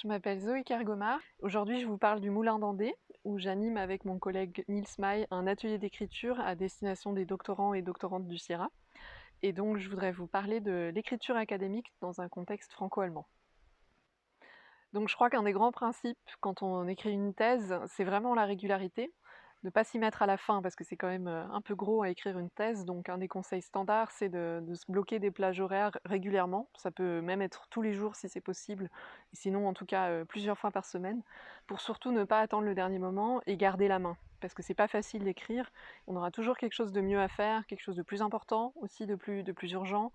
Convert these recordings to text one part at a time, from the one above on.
je m'appelle Zoé Kergomar. Aujourd'hui, je vous parle du Moulin d'Andé, où j'anime avec mon collègue Niels May un atelier d'écriture à destination des doctorants et doctorantes du CIRA. Et donc, je voudrais vous parler de l'écriture académique dans un contexte franco-allemand. Donc, je crois qu'un des grands principes quand on écrit une thèse, c'est vraiment la régularité. Ne pas s'y mettre à la fin, parce que c'est quand même un peu gros à écrire une thèse. Donc, un des conseils standards, c'est de se bloquer des plages horaires régulièrement. Ça peut même être tous les jours si c'est possible, et sinon, en tout cas, plusieurs fois par semaine, pour surtout ne pas attendre le dernier moment et garder la main. Parce que c'est pas facile d'écrire. On aura toujours quelque chose de mieux à faire, quelque chose de plus important, aussi de plus urgent,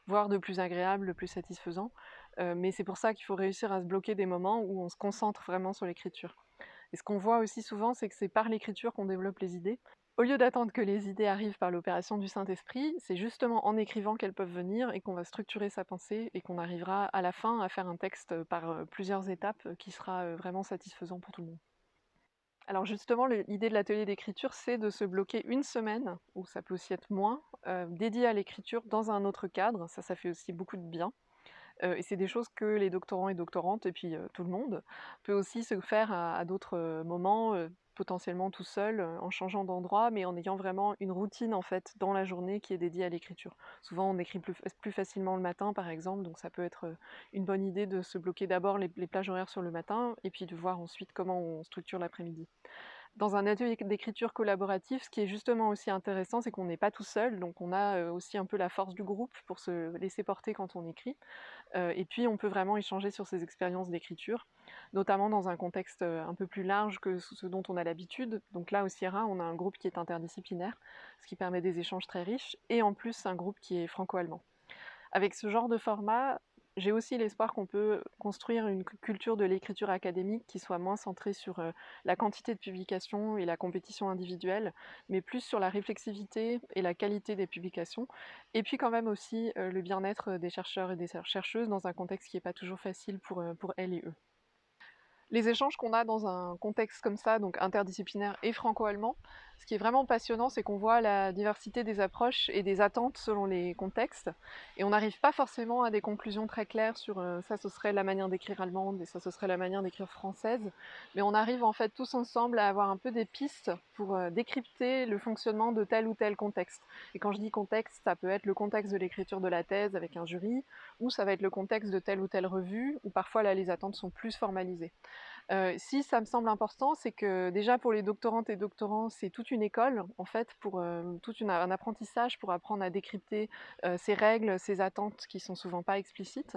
voire de plus agréable, de plus satisfaisant. Mais c'est pour ça qu'il faut réussir à se bloquer des moments où on se concentre vraiment sur l'écriture. Et ce qu'on voit aussi souvent, c'est que c'est par l'écriture qu'on développe les idées. Au lieu d'attendre que les idées arrivent par l'opération du Saint-Esprit, c'est justement en écrivant qu'elles peuvent venir et qu'on va structurer sa pensée et qu'on arrivera à la fin à faire un texte par plusieurs étapes qui sera vraiment satisfaisant pour tout le monde. Alors justement, l'idée de l'atelier d'écriture, c'est de se bloquer une semaine, ou ça peut aussi être moins, dédiée à l'écriture dans un autre cadre. Ça fait aussi beaucoup de bien. Et c'est des choses que les doctorants et doctorantes, et puis tout le monde, peut aussi se faire à d'autres moments, potentiellement tout seul, en changeant d'endroit, mais en ayant vraiment une routine en fait dans la journée qui est dédiée à l'écriture. Souvent on écrit plus facilement le matin par exemple, donc ça peut être une bonne idée de se bloquer d'abord les plages horaires sur le matin, et puis de voir ensuite comment on structure l'après-midi. Dans un atelier d'écriture collaboratif, ce qui est justement aussi intéressant, c'est qu'on n'est pas tout seul, donc on a aussi un peu la force du groupe pour se laisser porter quand on écrit. Et puis on peut vraiment échanger sur ses expériences d'écriture, notamment dans un contexte un peu plus large que ce dont on a l'habitude. Donc là au Sierra, on a un groupe qui est interdisciplinaire, ce qui permet des échanges très riches, et en plus un groupe qui est franco-allemand. Avec ce genre de format, j'ai aussi l'espoir qu'on peut construire une culture de l'écriture académique qui soit moins centrée sur la quantité de publications et la compétition individuelle, mais plus sur la réflexivité et la qualité des publications, et puis quand même aussi le bien-être des chercheurs et des chercheuses dans un contexte qui n'est pas toujours facile pour elles et eux. Les échanges qu'on a dans un contexte comme ça, donc interdisciplinaire et franco-allemand, ce qui est vraiment passionnant, c'est qu'on voit la diversité des approches et des attentes selon les contextes, et on n'arrive pas forcément à des conclusions très claires sur ça ce serait la manière d'écrire allemande et ça ce serait la manière d'écrire française, mais on arrive en fait tous ensemble à avoir un peu des pistes pour décrypter le fonctionnement de tel ou tel contexte. Et quand je dis contexte, ça peut être le contexte de l'écriture de la thèse avec un jury, ou ça va être le contexte de telle ou telle revue, où parfois là les attentes sont plus formalisées. Si ça me semble important, c'est que déjà pour les doctorantes et doctorants, c'est toute une école, en fait, pour un apprentissage pour apprendre à décrypter ces règles, ces attentes qui sont souvent pas explicites.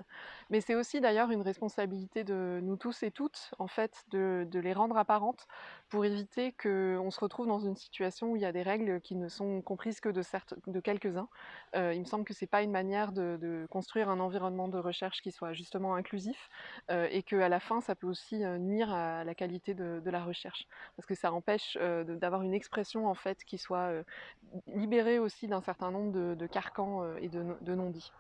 Mais c'est aussi d'ailleurs une responsabilité de nous tous et toutes, en fait, de les rendre apparentes pour éviter qu'on se retrouve dans une situation où il y a des règles qui ne sont comprises que de quelques-uns. Il me semble que c'est pas une manière de construire un environnement de recherche qui soit justement inclusif, et qu'à la fin, ça peut aussi nuire à la qualité de la recherche, parce que ça empêche d'avoir une expression en fait qui soit libérée aussi d'un certain nombre de carcans et de non-dits.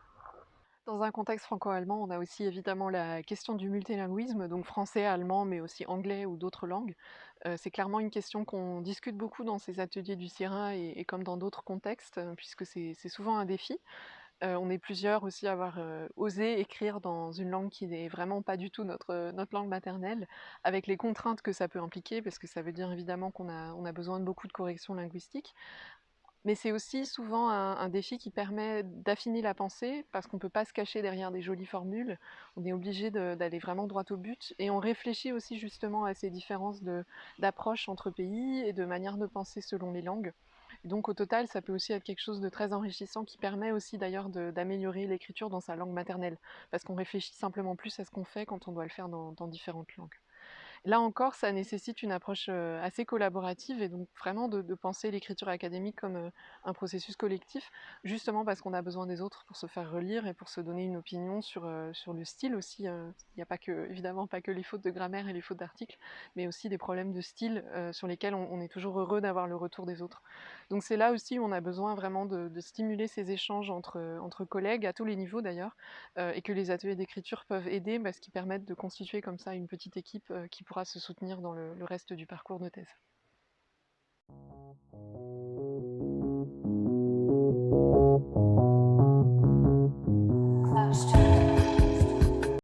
Dans un contexte franco-allemand, on a aussi évidemment la question du multilinguisme, donc français, allemand, mais aussi anglais ou d'autres langues. C'est clairement une question qu'on discute beaucoup dans ces ateliers du CIRA et comme dans d'autres contextes, puisque c'est souvent un défi. On est plusieurs aussi à avoir osé écrire dans une langue qui n'est vraiment pas du tout notre langue maternelle, avec les contraintes que ça peut impliquer, parce que ça veut dire évidemment qu'on a besoin de beaucoup de corrections linguistiques. Mais c'est aussi souvent un défi qui permet d'affiner la pensée, parce qu'on ne peut pas se cacher derrière des jolies formules, on est obligé d'aller vraiment droit au but, et on réfléchit aussi justement à ces différences d'approche entre pays et de manière de penser selon les langues. Et donc au total, ça peut aussi être quelque chose de très enrichissant qui permet aussi d'ailleurs d'améliorer l'écriture dans sa langue maternelle, parce qu'on réfléchit simplement plus à ce qu'on fait quand on doit le faire dans différentes langues. Là encore, ça nécessite une approche assez collaborative, et donc vraiment de penser l'écriture académique comme un processus collectif, justement parce qu'on a besoin des autres pour se faire relire et pour se donner une opinion sur le style aussi. Il n'y a pas que, évidemment pas que les fautes de grammaire et les fautes d'articles, mais aussi des problèmes de style sur lesquels on est toujours heureux d'avoir le retour des autres. Donc c'est là aussi où on a besoin vraiment de stimuler ces échanges entre collègues, à tous les niveaux d'ailleurs, et que les ateliers d'écriture peuvent aider, parce qu'ils permettent de constituer comme ça une petite équipe qui pourra se soutenir dans le reste du parcours de thèse. Close to